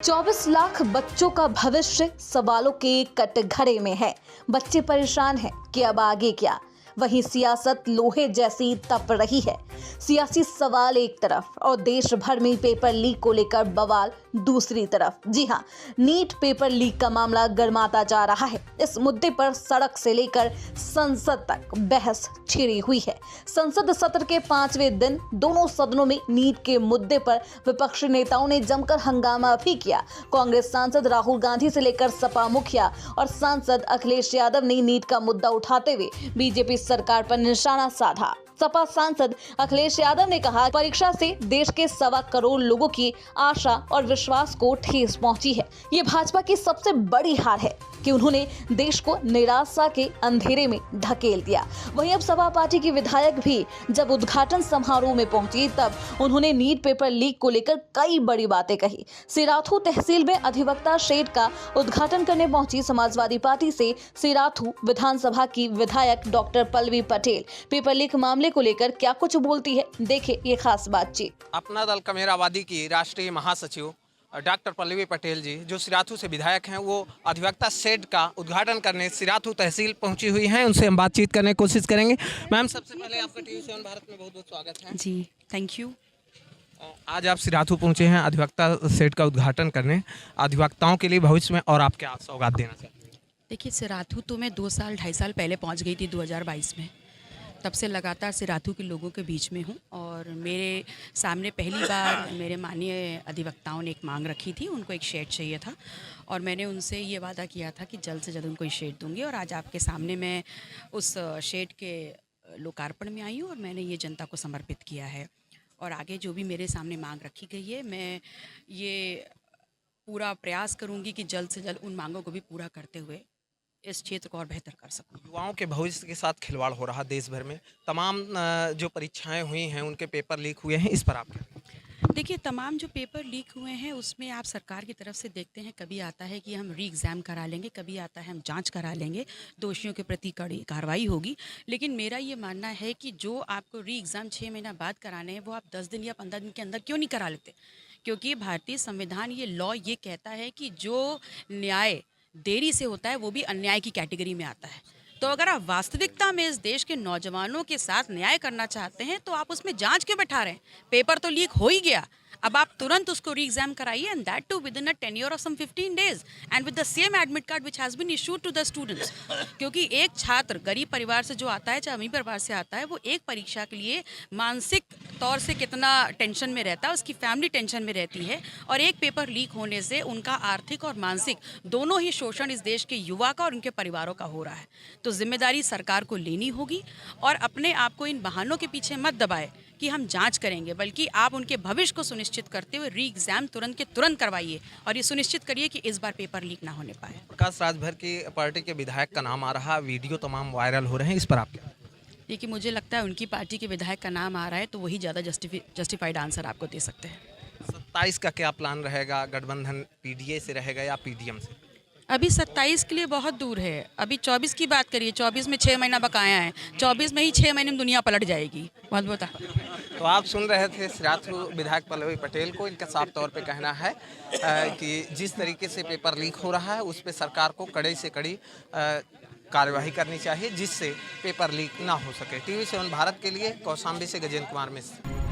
24 लाख बच्चों का भविष्य सवालों के कटघरे में है। बच्चे परेशान हैं कि अब आगे क्या। वहीं सियासत लोहे जैसी तप रही है। सियासी सवाल एक तरफ और देश भर में पेपर लीक को लेकर बवाल दूसरी तरफ। जी हां, नीट पेपर लीक का मामला गर्माता जा रहा है। इस मुद्दे पर सड़क से लेकर संसद तक बहस छिड़ी हुई है। संसद सत्र के 5वें दिन दोनों सदनों में नीट के मुद्दे पर विपक्षी नेताओं ने जमकर हंगामा भी किया। कांग्रेस सांसद राहुल गांधी से लेकर सपा मुखिया और सांसद अखिलेश यादव ने नीट का मुद्दा उठाते हुए बीजेपी सरकार पर निशाना साधा। सपा सांसद अखिलेश यादव ने कहा, परीक्षा से देश के 1.25 करोड़ लोगों की आशा और विश्वास को ठेस पहुंची है। ये भाजपा की सबसे बड़ी हार है कि उन्होंने देश को निराशा के अंधेरे में ढकेल दिया। वहीं अब सपा पार्टी की विधायक भी जब उद्घाटन समारोह में पहुंची तब उन्होंने नीट पेपर लीक को लेकर कई बड़ी बातें कही। सिराथू तहसील में अधिवक्ता शेड का उद्घाटन करने पहुंची समाजवादी पार्टी से सिराथू विधानसभा की विधायक doctor Pallavi Patel paper leak मामले को लेकर क्या कुछ बोलती है, देखे ये खास बातचीत। अपना दल कमेरावादी की राष्ट्रीय महासचिव डॉक्टर पल्लवी पटेल जी जो सिराथू से विधायक हैं, वो अधिवक्ता शेड का उद्घाटन करने सिराथू तहसील पहुंची हुई हैं। उनसे हम बातचीत करने की कोशिश करेंगे। मैम, सबसे पहले आपका टीवी 7 भारत में बहुत बहुत स्वागत है। जी, थैंक यू। आज आप सिराथू पहुंचे हैं अधिवक्ता शेड का उद्घाटन करने। अधिवक्ताओं के लिए भविष्य में और आप क्या सौगात देना चाहते हैं? देखिए, सिराथू तो मैं 2 साल 2.5 साल पहले पहुंच गई थी 2022 में। तब से लगातार सिराथू के लोगों के बीच में हूँ और मेरे सामने पहली बार मेरे माननीय अधिवक्ताओं ने एक मांग रखी थी। उनको एक शेड चाहिए था और मैंने उनसे ये वादा किया था कि जल्द से जल्द उनको एक शेड दूंगी। और आज आपके सामने मैं उस शेड के लोकार्पण में आई हूँ और मैंने ये जनता को समर्पित किया है। और आगे जो भी मेरे सामने मांग रखी गई है, मैं ये पूरा प्रयास करूँगी कि जल्द से जल्द उन मांगों को भी पूरा करते हुए इस क्षेत्र को और बेहतर कर सकूं। युवाओं के भविष्य के साथ खिलवाड़ हो रहा देश भर में। तमाम जो परीक्षाएं हुई हैं उनके पेपर लीक हुए हैं, इस पर आप क्या? देखिए, तमाम जो पेपर लीक हुए हैं उसमें आप सरकार की तरफ से देखते हैं, कभी आता है कि हम री एग्ज़ाम करा लेंगे, कभी आता है हम जांच करा लेंगे, दोषियों के प्रति कड़ी कार्रवाई होगी। लेकिन मेरा ये मानना है कि जो आपको री एग्ज़ाम 6 महीना बाद कराने हैं वो आप 10 दिन या 15 दिन के अंदर क्यों नहीं करा लेते? क्योंकि भारतीय संविधान, ये लॉ ये कहता है कि जो न्याय देरी से होता है वो भी अन्याय की कैटेगरी में आता है। तो अगर आप वास्तविकता में इस देश के नौजवानों के साथ न्याय करना चाहते हैं तो आप उसमें जांच क्यों बैठा रहे हैं? पेपर तो लीक हो ही गया, अब आप तुरंत उसको री एग्जाम कराइए, and that too within a tenure of some 15 days and with the same admit card which has been issued to the students. क्योंकि एक छात्र गरीब परिवार से जो आता है, चाहे अमीर परिवार से आता है, वो एक परीक्षा के लिए मानसिक तौर से कितना टेंशन में रहता है, उसकी फैमिली टेंशन में रहती है। और एक पेपर लीक होने से उनका आर्थिक और मानसिक दोनों ही शोषण इस देश के युवा का और उनके परिवारों का हो रहा है। तो जिम्मेदारी सरकार को लेनी होगी और अपने आप को इन बहानों के पीछे मत दबाए कि हम जांच करेंगे, बल्कि आप उनके भविष्य को सुनिश्चित करते हुए री एग्जाम तुरंत के तुरंत करवाइए और ये सुनिश्चित करिए कि इस बार पेपर लीक ना होने पाए। प्रकाश राज भर की पार्टी के विधायक का नाम आ रहा, वीडियो तमाम वायरल हो रहे हैं, इस पर आप क्या? देखिए, मुझे लगता है उनकी पार्टी के विधायक का नाम आ रहा है तो वही ज़्यादा जस्टिफाइड आंसर आपको दे सकते हैं। 27 का क्या प्लान रहेगा? गठबंधन पीडीए से रहेगा या पीडीएम से? अभी 27 के लिए बहुत दूर है। अभी 24 की बात करिए, 24 में 6 महीना बकाया है, 24 में ही 6 महीने में दुनिया पलट जाएगी। बहुत बता। तो आप सुन रहे थे सिराथू विधायक पल्लवी पटेल को। इनका साफ तौर पे कहना है कि जिस तरीके से पेपर लीक हो रहा है उस पर सरकार को कड़ी से कड़ी कार्यवाही करनी चाहिए, जिससे पेपर लीक ना हो सके। टीवी 7 भारत के लिए कौशाम्बी से गजेंद्र कुमार मिश्र।